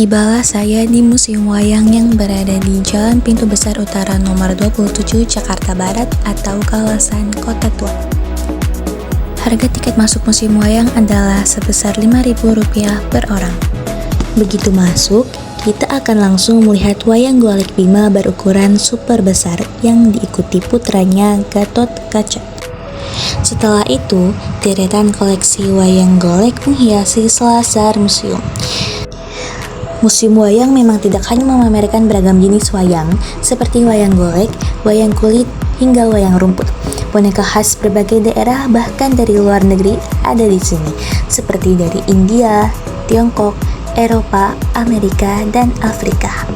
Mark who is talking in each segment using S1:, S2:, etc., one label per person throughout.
S1: Tibalah saya di Museum Wayang yang berada di Jalan Pintu Besar Utara nomor 27 Jakarta Barat atau kawasan Kota Tua. Harga tiket masuk Museum Wayang adalah sebesar Rp5.000 per orang. Begitu masuk, kita akan langsung melihat wayang golek Bima berukuran super besar yang diikuti putranya Gatot Kaca. Setelah itu, deretan koleksi wayang golek menghiasi selasar museum. Museum Wayang memang tidak hanya memamerkan beragam jenis wayang, seperti wayang golek, wayang kulit, hingga wayang rumput. Boneka khas berbagai daerah bahkan dari luar negeri ada di sini, seperti dari India, Tiongkok, Eropa, Amerika, dan Afrika.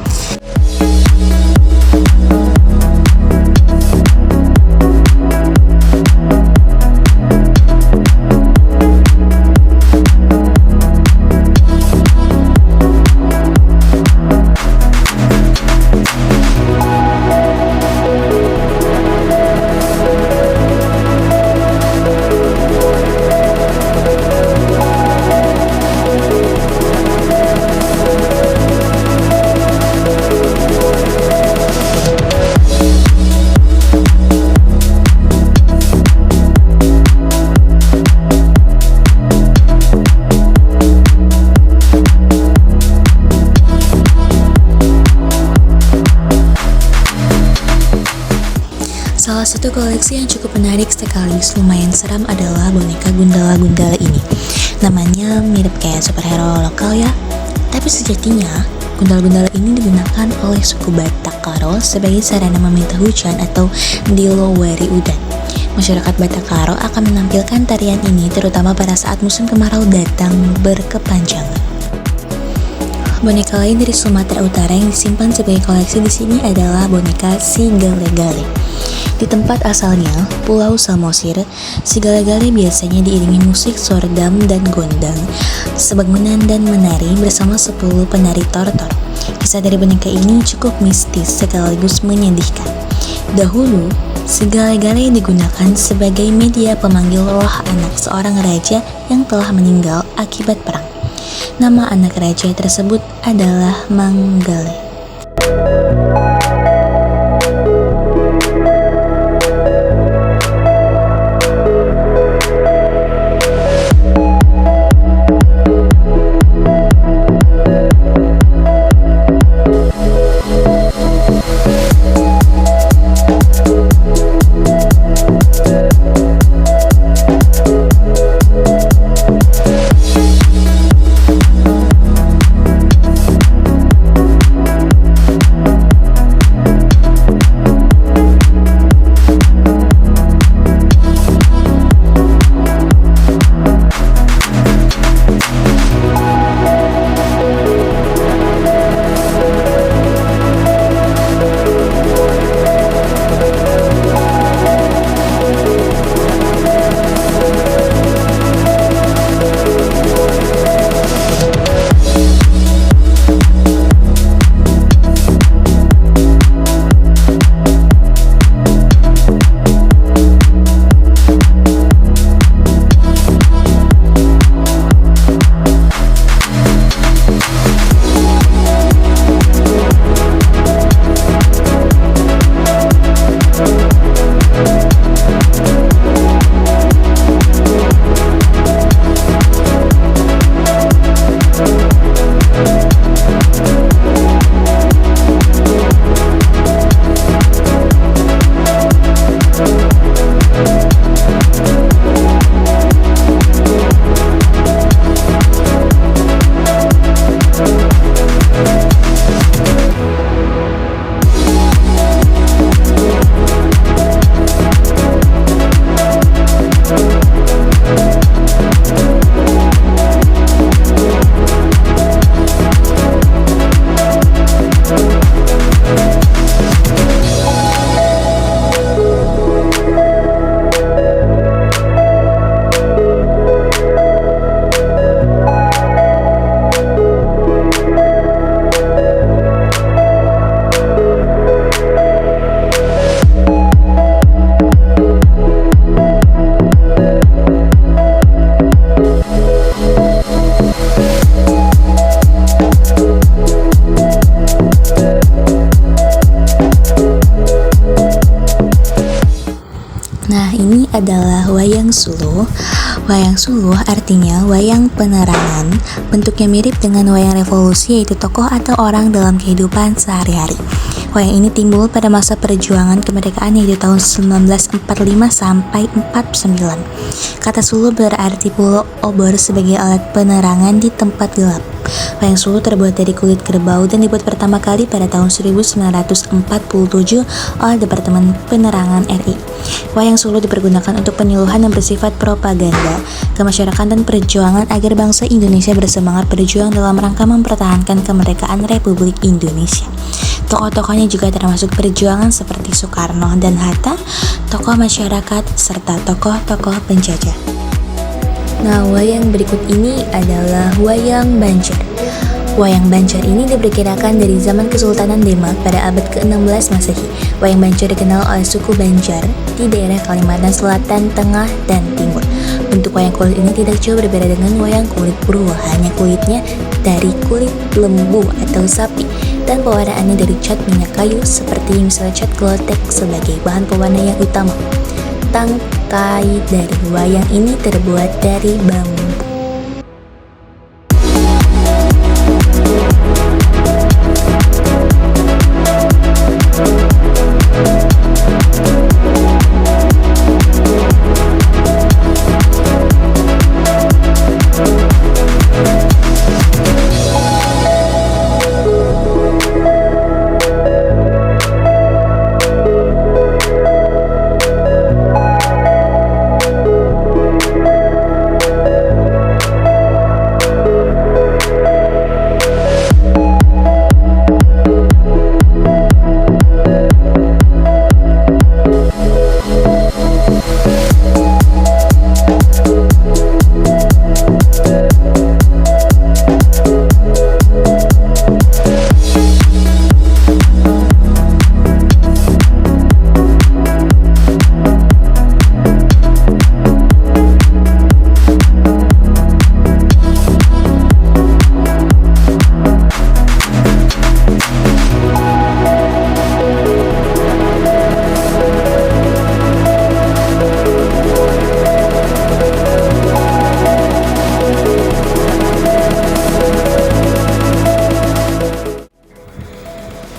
S1: Salah satu koleksi yang cukup menarik sekaligus lumayan seram adalah boneka Gundala-Gundala ini. Namanya mirip kayak superhero lokal ya. Tapi sejatinya, Gundala-Gundala ini digunakan oleh suku Batak Karo sebagai sarana meminta hujan atau Dilo Wari Udan. Masyarakat Batak Karo akan menampilkan tarian ini terutama pada saat musim kemarau datang berkepanjangan. Boneka lain dari Sumatera Utara yang disimpan sebagai koleksi di sini adalah boneka Si Gale-Gale. Di tempat asalnya, Pulau Samosir, Si Gale-Gale biasanya diiringi musik sordam dan gondang, sebangunan dan menari bersama 10 penari tortor. Kisah dari boneka ini cukup mistis sekaligus menyedihkan. Dahulu, Si Gale-Gale digunakan sebagai media pemanggil roh anak seorang raja yang telah meninggal akibat perang. Nama anak raja tersebut adalah Manggale. adalah wayang suluh. Wayang suluh artinya wayang penerangan. Bentuknya mirip dengan wayang revolusi, yaitu tokoh atau orang dalam kehidupan sehari-hari. Wayang ini timbul pada masa perjuangan kemerdekaan, yaitu tahun 1945 sampai 49. Kata suluh berarti pulau obor sebagai alat penerangan di tempat gelap. Wayang suluh terbuat dari kulit kerbau dan dibuat pertama kali pada tahun 1947 oleh Departemen Penerangan RI. Wayang suluh dipergunakan untuk penyuluhan yang bersifat propaganda ke masyarakat dan perjuangan agar bangsa Indonesia bersemangat berjuang dalam rangka mempertahankan kemerdekaan Republik Indonesia. Tokoh-tokohnya juga termasuk perjuangan seperti Soekarno dan Hatta, tokoh masyarakat, serta tokoh-tokoh penjajah. Nah, wayang berikut ini adalah wayang Banjar. Wayang Banjar ini diperkirakan dari zaman Kesultanan Demak pada abad ke-16 Masehi. Wayang Banjar dikenal oleh suku Banjar di daerah Kalimantan Selatan, Tengah, dan Timur. Bentuk wayang kulit ini tidak jauh berbeda dengan wayang kulit Purwo, hanya kulitnya dari kulit lembu atau sapi dan pewarnaannya dari cat minyak kayu seperti misalnya cat klotek sebagai bahan pewarna yang utama. Tangkai dari wayang ini terbuat dari bambu.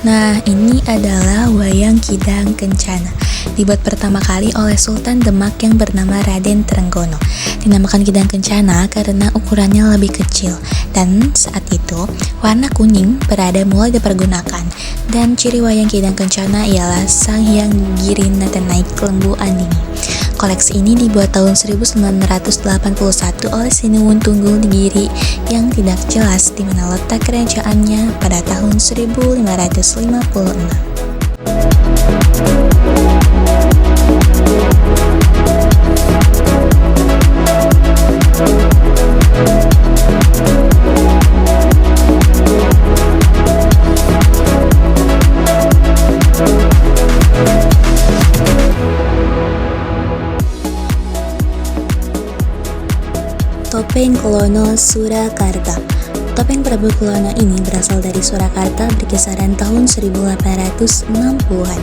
S1: Nah, ini adalah wayang Kidang Kencana. Dibuat pertama kali oleh Sultan Demak yang bernama Raden Trenggono. Dinamakan Kidang Kencana karena ukurannya lebih kecil, dan saat itu warna kuning berada mulai dipergunakan. Dan ciri wayang Kidang Kencana ialah Sang Hyang Girinata naik lembu andini. Koleksi ini dibuat tahun 1981 oleh Sinuwun Tunggul Giri yang tidak jelas di mana letak kerajaannya pada tahun 1556. Topeng Klono Surakarta. Topeng Prabu Klono ini berasal dari Surakarta berkisaran tahun 1860-an.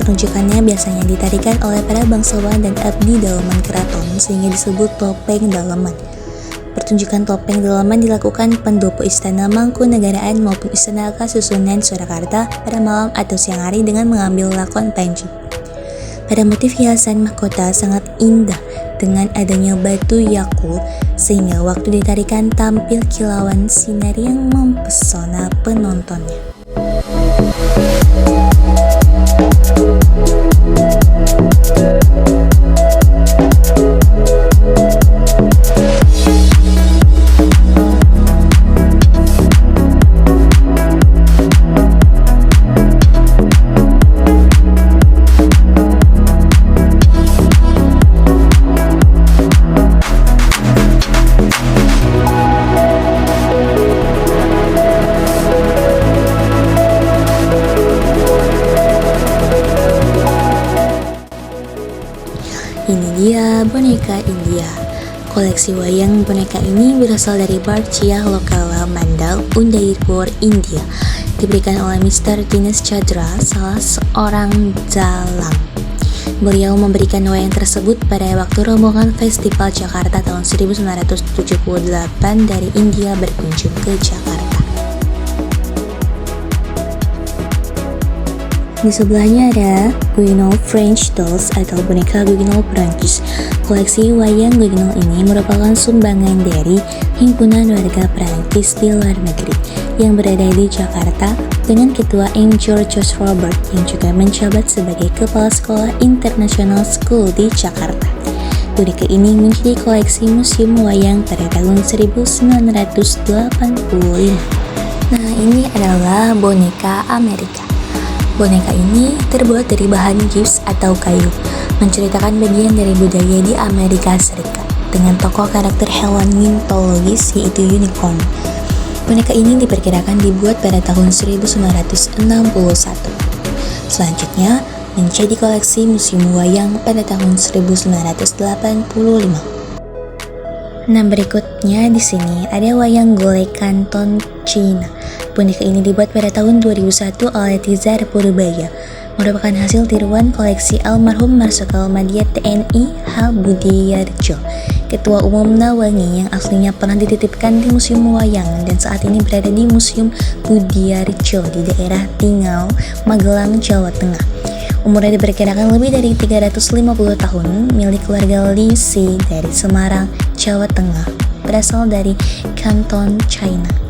S1: Penunjukannya biasanya ditarikan oleh para bangsawan dan abdi daleman keraton sehingga disebut topeng daleman. Pertunjukan topeng daleman dilakukan pendopo Istana Mangkunegaraan maupun Istana Kasusunan Surakarta pada malam atau siang hari dengan mengambil lakon panji. Pada motif hiasan mahkota sangat indah dengan adanya batu yakul sehingga waktu ditarikan tampil kilauan sinar yang mempesona penontonnya. Ini dia boneka India. Koleksi wayang boneka ini berasal dari Barcia Lokala Mandal, Udaipur, India. Diberikan oleh Mr. Dinesh Chandra, salah seorang dalang. Beliau memberikan wayang tersebut pada waktu rombongan Festival Jakarta tahun 1978 dari India berkunjung ke Jakarta. Di sebelahnya ada Guignol French Dolls atau boneka Guignol Prancis. Koleksi wayang Guignol ini merupakan sumbangan dari Himpunan Warga Prancis di luar negeri yang berada di Jakarta dengan Ketua M. Georges Robert yang juga menjabat sebagai Kepala Sekolah International School di Jakarta. Boneka ini menjadi koleksi museum wayang pada tahun 1985. Nah, ini adalah boneka Amerika. Boneka ini terbuat dari bahan gips atau kayu, menceritakan bagian dari budaya di Amerika Serikat dengan tokoh karakter hewan mitologis yaitu unicorn. Boneka ini diperkirakan dibuat pada tahun 1961. Selanjutnya, menjadi koleksi museum wayang pada tahun 1985. Nah, berikutnya di sini ada wayang golek Kanton China. Boneka ini dibuat pada tahun 2001 oleh Tizar Purbaya, merupakan hasil tiruan koleksi almarhum Marsikal Madya TNI H. Budiyardjo, Ketua Umum Nawangi yang aslinya pernah dititipkan di Museum Wayang dan saat ini berada di Museum Budiyardjo di daerah Tingau, Magelang, Jawa Tengah. Umurnya diperkirakan lebih dari 350 tahun, milik keluarga Li Si dari Semarang, Jawa Tengah, berasal dari Kanton China.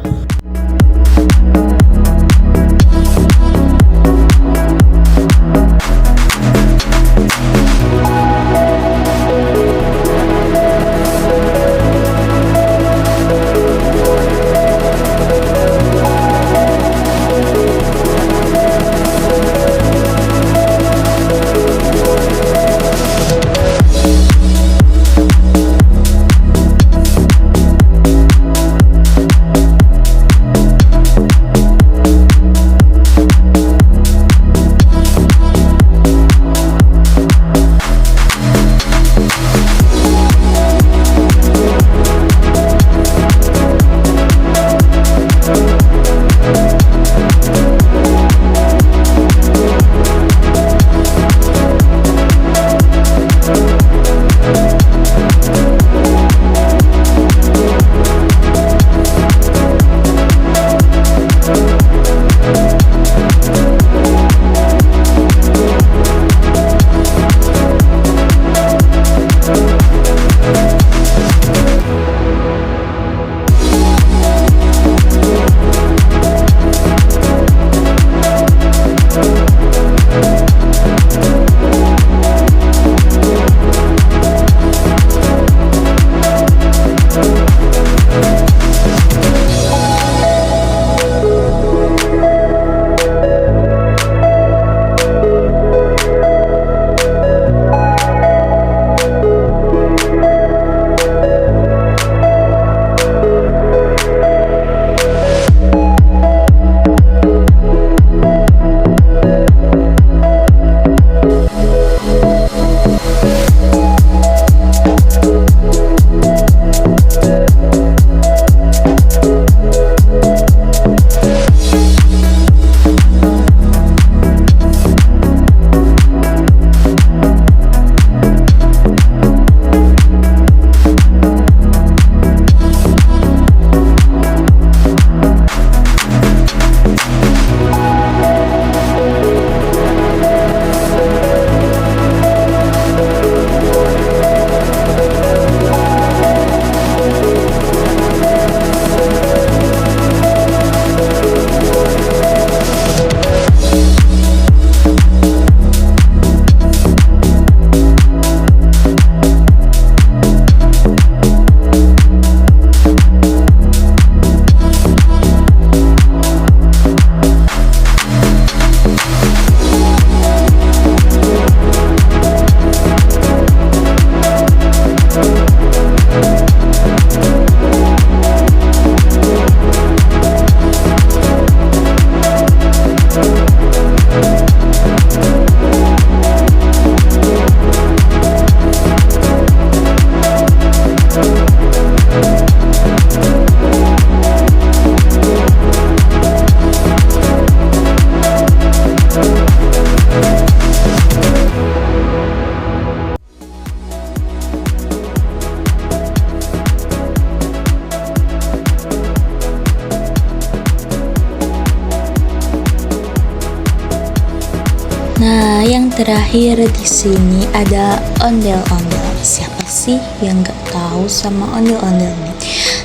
S1: Nah, yang terakhir di sini ada ondel-ondel. Siapa sih yang nggak tahu sama ondel-ondel ini?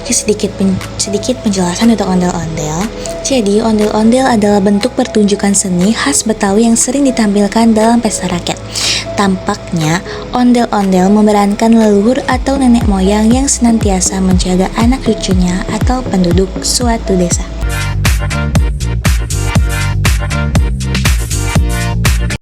S1: Sedikit penjelasan untuk ondel-ondel. Jadi, ondel-ondel adalah bentuk pertunjukan seni khas Betawi yang sering ditampilkan dalam pesta rakyat. Tampaknya, ondel-ondel memerankan leluhur atau nenek moyang yang senantiasa menjaga anak cucunya atau penduduk suatu desa.